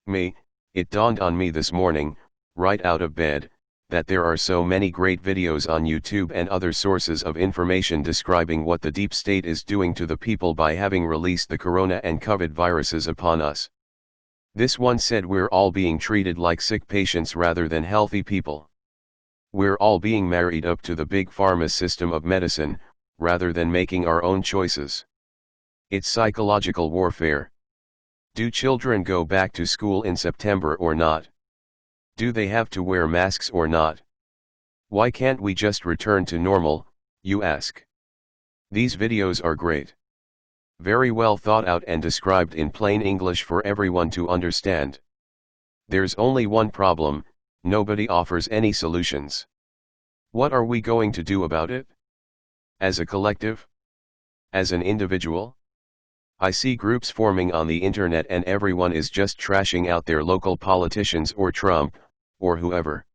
Me, it dawned on me this morning, right out of bed, that there are so many great videos on YouTube and other sources of information describing what the deep state is doing to the people by having released the corona and COVID viruses upon us. This one said we're all being treated like sick patients rather than healthy people. We're all being married up to the big pharma system of medicine, rather than making our own choices. It's psychological warfare. Do children go back to school in September or not? Do they have to wear masks or not? Why can't we just return to normal, you ask? These videos are great. Very well thought out and described in plain English for everyone to understand. There's only one problem: nobody offers any solutions. What are we going to do about it? As a collective? As an individual? I see groups forming on the internet and everyone is just trashing out their local politicians or Trump, or whoever.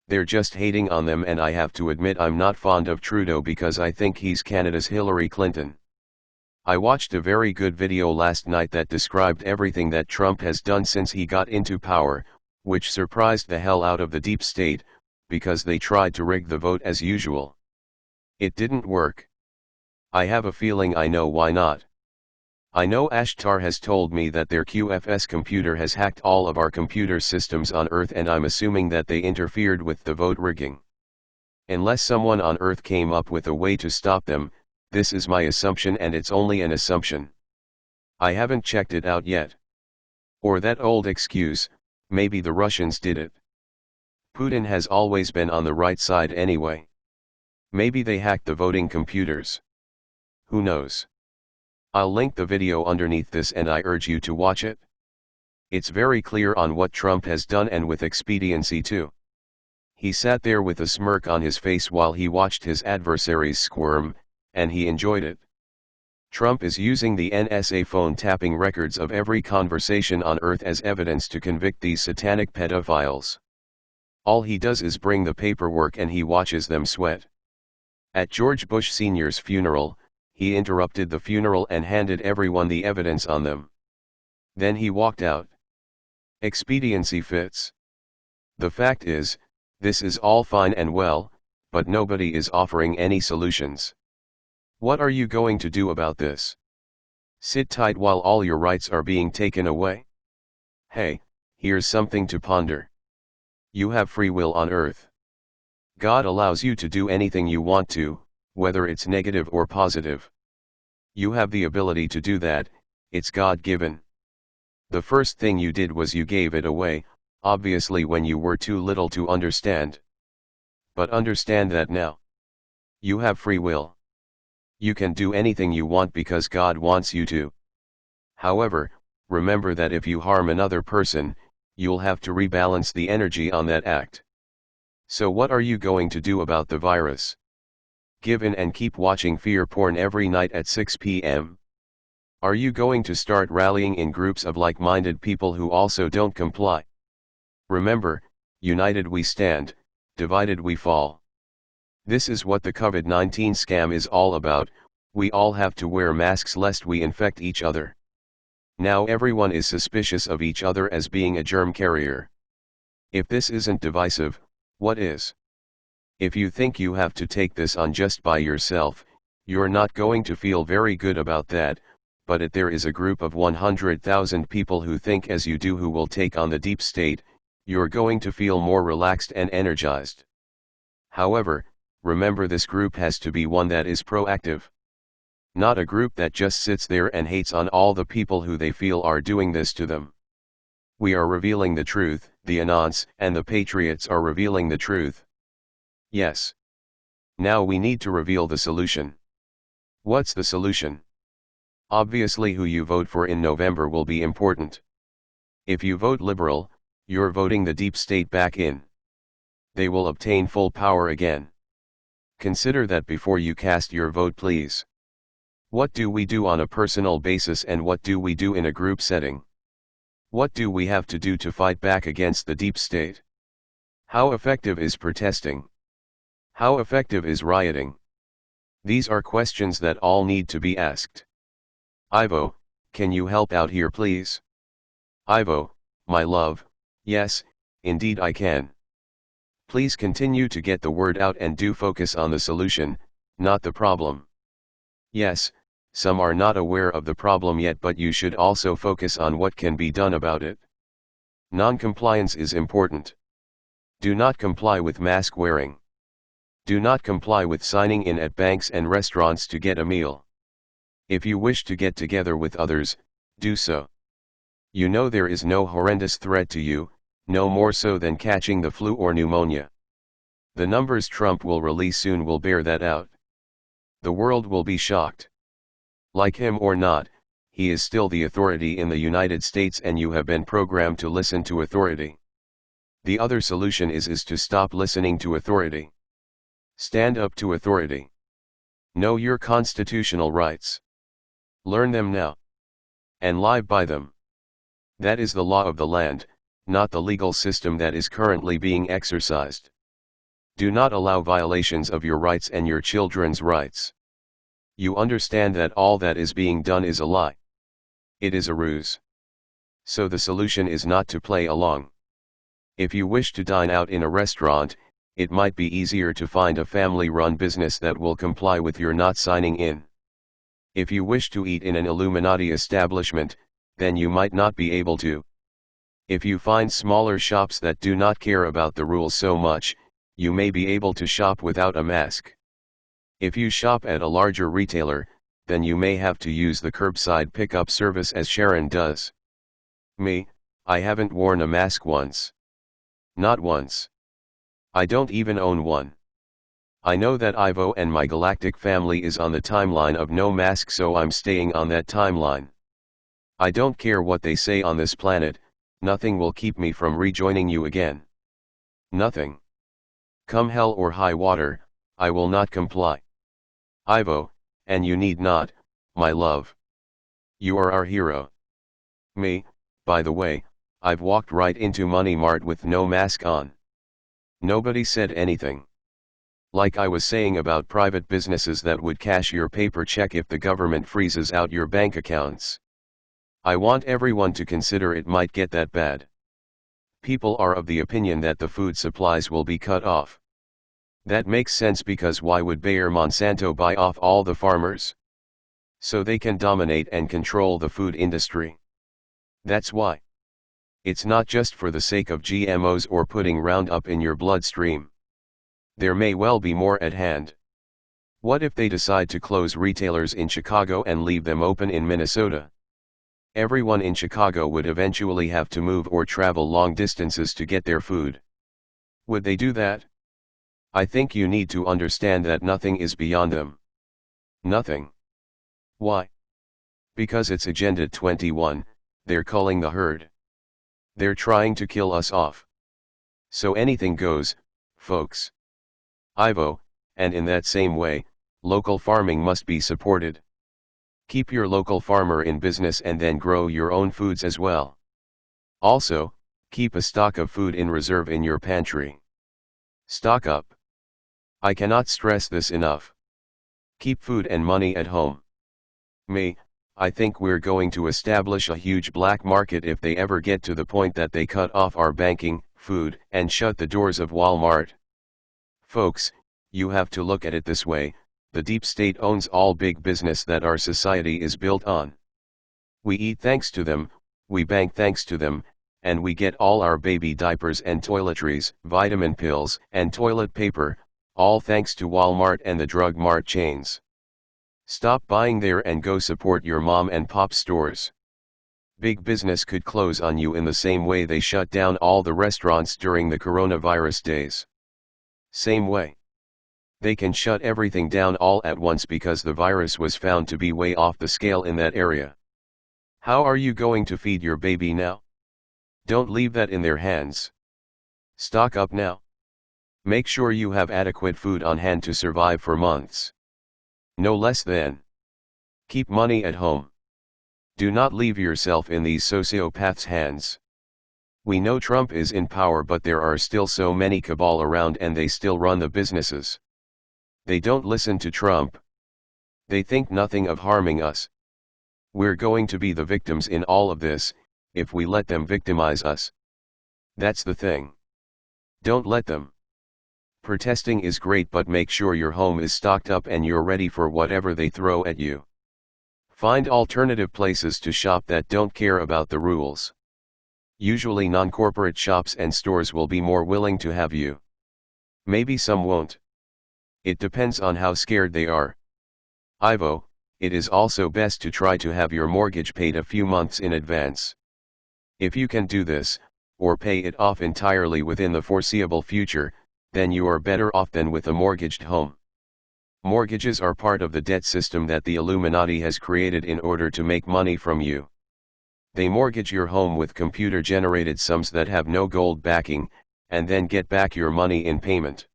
They're just hating on them, and I have to admit I'm not fond of Trudeau because I think he's Canada's Hillary Clinton. I watched a very good video last night that described everything that Trump has done since he got into power, which surprised the hell out of the deep state, because they tried to rig the vote as usual. It didn't work. I have a feeling I know why not. I know Ashtar has told me that their QFS computer has hacked all of our computer systems on Earth, and I'm assuming that they interfered with the vote rigging. Unless someone on Earth came up with a way to stop them, this is my assumption, and it's only an assumption. I haven't checked it out yet. Or that old excuse, maybe the Russians did it. Putin has always been on the right side anyway. Maybe they hacked the voting computers. Who knows? I'll link the video underneath this and I urge you to watch it. It's very clear on what Trump has done, and with expediency too. He sat there with a smirk on his face while he watched his adversaries squirm, and he enjoyed it. Trump is using the NSA phone tapping records of every conversation on Earth as evidence to convict these satanic pedophiles. All he does is bring the paperwork and he watches them sweat. At George Bush Sr.'s funeral, he interrupted the funeral and handed everyone the evidence on them. Then he walked out. Expediency fits. The fact is, this is all fine and well, but nobody is offering any solutions. What are you going to do about this? Sit tight while all your rights are being taken away? Hey, here's something to ponder. You have free will on Earth. God allows you to do anything you want to, whether it's negative or positive. You have the ability to do that, it's God-given. The first thing you did was you gave it away, obviously when you were too little to understand. But understand that now. You have free will. You can do anything you want because God wants you to. However, remember that if you harm another person, you'll have to rebalance the energy on that act. So what are you going to do about the virus? Give in and keep watching fear porn every night at 6 p.m.? Are you going to start rallying in groups of like-minded people who also don't comply? Remember, united we stand, divided we fall. This is what the COVID-19 scam is all about. We all have to wear masks lest we infect each other. Now everyone is suspicious of each other as being a germ carrier. If this isn't divisive, what is? If you think you have to take this on just by yourself, you're not going to feel very good about that, but if there is a group of 100,000 people who think as you do who will take on the deep state, you're going to feel more relaxed and energized. However, remember this group has to be one that is proactive. Not a group that just sits there and hates on all the people who they feel are doing this to them. We are revealing the truth, the Anons and the Patriots are revealing the truth. Yes. Now we need to reveal the solution. What's the solution? Obviously who you vote for in November will be important. If you vote Liberal, you're voting the deep state back in. They will obtain full power again. Consider that before you cast your vote, please. What do we do on a personal basis and what do we do in a group setting? What do we have to do to fight back against the deep state? How effective is protesting? How effective is rioting? These are questions that all need to be asked. Ivo, can you help out here please? Ivo, my love, yes, indeed I can. Please continue to get the word out and do focus on the solution, not the problem. Yes, some are not aware of the problem yet, but you should also focus on what can be done about it. Non-compliance is important. Do not comply with mask wearing. Do not comply with signing in at banks and restaurants to get a meal. If you wish to get together with others, do so. You know there is no horrendous threat to you, no more so than catching the flu or pneumonia. The numbers Trump will release soon will bear that out. The world will be shocked. Like him or not, he is still the authority in the United States, and you have been programmed to listen to authority. The other solution is to stop listening to authority. Stand up to authority. Know your constitutional rights. Learn them now. And live by them. That is the law of the land, not the legal system that is currently being exercised. Do not allow violations of your rights and your children's rights. You understand that all that is being done is a lie. It is a ruse. So the solution is not to play along. If you wish to dine out in a restaurant, it might be easier to find a family-run business that will comply with your not signing in. If you wish to eat in an Illuminati establishment, then you might not be able to. If you find smaller shops that do not care about the rules so much, you may be able to shop without a mask. If you shop at a larger retailer, then you may have to use the curbside pickup service as Sharon does. Me, I haven't worn a mask once. Not once. I don't even own one. I know that Ivo and my galactic family is on the timeline of no mask, so I'm staying on that timeline. I don't care what they say on this planet, nothing will keep me from rejoining you again. Nothing. Come hell or high water, I will not comply. Ivo, and you need not, my love. You are our hero. Me, by the way, I've walked right into Money Mart with no mask on. Nobody said anything. Like I was saying about private businesses that would cash your paper check if the government freezes out your bank accounts. I want everyone to consider it might get that bad. People are of the opinion that the food supplies will be cut off. That makes sense, because why would Bayer Monsanto buy off all the farmers? So they can dominate and control the food industry. That's why. It's not just for the sake of GMOs or putting Roundup in your bloodstream. There may well be more at hand. What if they decide to close retailers in Chicago and leave them open in Minnesota? Everyone in Chicago would eventually have to move or travel long distances to get their food. Would they do that? I think you need to understand that nothing is beyond them. Nothing. Why? Because it's Agenda 21, they're culling the herd. They're trying to kill us off. So anything goes, folks. Ivo, and in that same way, local farming must be supported. Keep your local farmer in business and then grow your own foods as well. Also, keep a stock of food in reserve in your pantry. Stock up. I cannot stress this enough. Keep food and money at home. Me, I think we're going to establish a huge black market if they ever get to the point that they cut off our banking, food, and shut the doors of Walmart. Folks, you have to look at it this way: the deep state owns all big business that our society is built on. We eat thanks to them, we bank thanks to them, and we get all our baby diapers and toiletries, vitamin pills, and toilet paper, all thanks to Walmart and the drug mart chains. Stop buying there and go support your mom and pop stores. Big business could close on you in the same way they shut down all the restaurants during the coronavirus days. Same way. They can shut everything down all at once because the virus was found to be way off the scale in that area. How are you going to feed your baby now? Don't leave that in their hands. Stock up now. Make sure you have adequate food on hand to survive for months. No less than. Keep money at home. Do not leave yourself in these sociopaths' hands. We know Trump is in power, but there are still so many cabal around and they still run the businesses. They don't listen to Trump. They think nothing of harming us. We're going to be the victims in all of this, if we let them victimize us. That's the thing. Don't let them. Protesting is great, but make sure your home is stocked up and you're ready for whatever they throw at you. Find alternative places to shop that don't care about the rules. Usually non-corporate shops and stores will be more willing to have you. Maybe some won't. It depends on how scared they are. Ivo, it is also best to try to have your mortgage paid a few months in advance. If you can do this, or pay it off entirely within the foreseeable future, then you are better off than with a mortgaged home. Mortgages are part of the debt system that the Illuminati has created in order to make money from you. They mortgage your home with computer-generated sums that have no gold backing, and then get back your money in payment.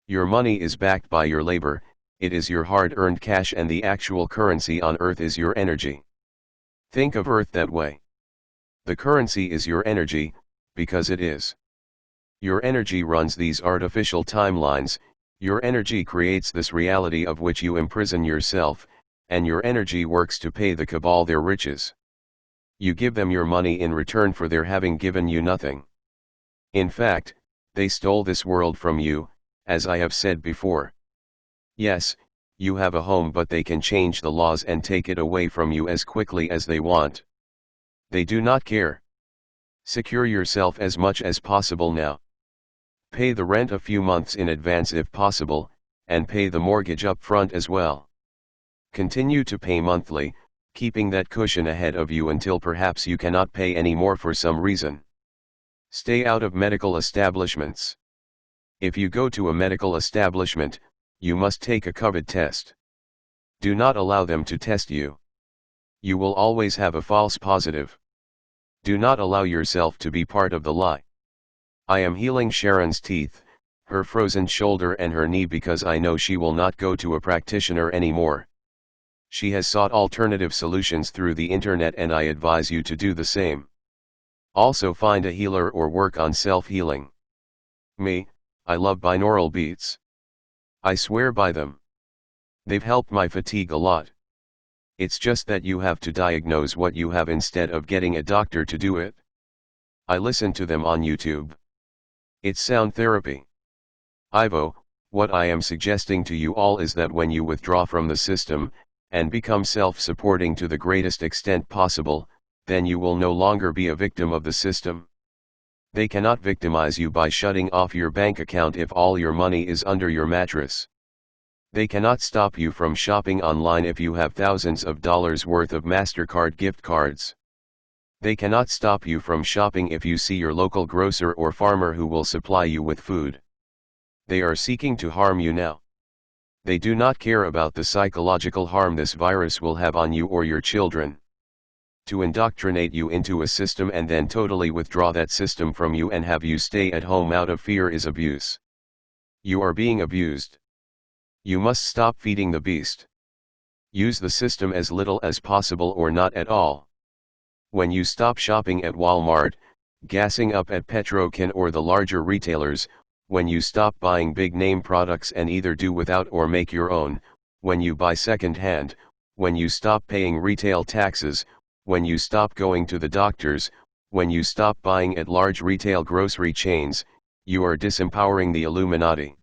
Your money is backed by your labor, it is your hard-earned cash, and the actual currency on Earth is your energy. Think of Earth that way. The currency is your energy, because it is. Your energy runs these artificial timelines, your energy creates this reality of which you imprison yourself, and your energy works to pay the cabal their riches. You give them your money in return for their having given you nothing. In fact, they stole this world from you, as I have said before. Yes, you have a home, but they can change the laws and take it away from you as quickly as they want. They do not care. Secure yourself as much as possible now. Pay the rent a few months in advance if possible, and pay the mortgage up front as well. Continue to pay monthly, keeping that cushion ahead of you until perhaps you cannot pay any more for some reason. Stay out of medical establishments. If you go to a medical establishment, you must take a COVID test. Do not allow them to test you. You will always have a false positive. Do not allow yourself to be part of the lie. I am healing Sharon's teeth, her frozen shoulder and her knee, because I know she will not go to a practitioner anymore. She has sought alternative solutions through the internet, and I advise you to do the same. Also find a healer or work on self-healing. Me, I love binaural beats. I swear by them. They've helped my fatigue a lot. It's just that you have to diagnose what you have instead of getting a doctor to do it. I listen to them on YouTube. It's sound therapy. Ivo, what I am suggesting to you all is that when you withdraw from the system, and become self-supporting to the greatest extent possible, then you will no longer be a victim of the system. They cannot victimize you by shutting off your bank account if all your money is under your mattress. They cannot stop you from shopping online if you have thousands of dollars worth of MasterCard gift cards. They cannot stop you from shopping if you see your local grocer or farmer who will supply you with food. They are seeking to harm you now. They do not care about the psychological harm this virus will have on you or your children. To indoctrinate you into a system and then totally withdraw that system from you and have you stay at home out of fear is abuse. You are being abused. You must stop feeding the beast. Use the system as little as possible or not at all. When you stop shopping at Walmart, gassing up at Petrocan or the larger retailers, when you stop buying big name products and either do without or make your own, when you buy second hand, when you stop paying retail taxes, when you stop going to the doctors, when you stop buying at large retail grocery chains, you are disempowering the Illuminati.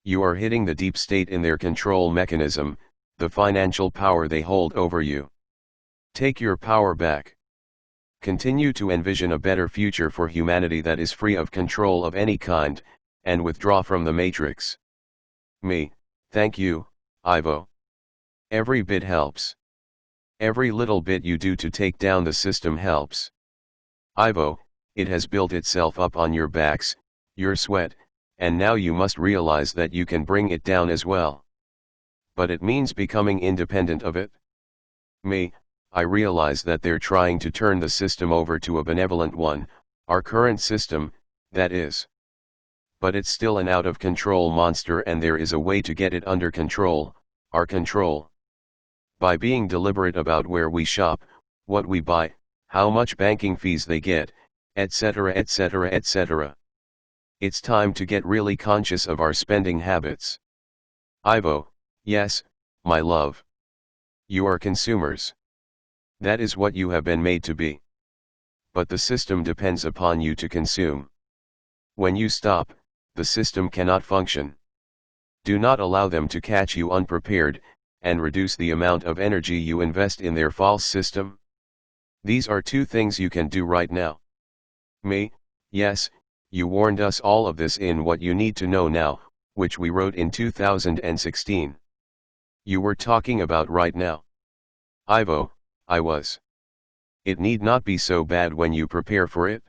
You are hitting the deep state in their control mechanism, the financial power they hold over you. Take your power back. Continue to envision a better future for humanity that is free of control of any kind, and withdraw from the matrix. Me, thank you, Ivo. Every bit helps. Every little bit you do to take down the system helps. Ivo, it has built itself up on your backs, your sweat, and now you must realize that you can bring it down as well. But it means becoming independent of it. Me, I realize that they're trying to turn the system over to a benevolent one, our current system, that is. But it's still an out-of-control monster, and there is a way to get it under control, our control. By being deliberate about where we shop, what we buy, how much banking fees they get, etc., etc., etc. It's time to get really conscious of our spending habits. Ivo, yes, my love. You are consumers. That is what you have been made to be. but the system depends upon you to consume. When you stop, the system cannot function. Do not allow them to catch you unprepared, and reduce the amount of energy you invest in their false system. These are 2 things you can do right now. Me, yes, you warned us all of this in What You Need to Know Now, which we wrote in 2016. You were talking about right now. Ivo, I was. It need not be so bad when you prepare for it.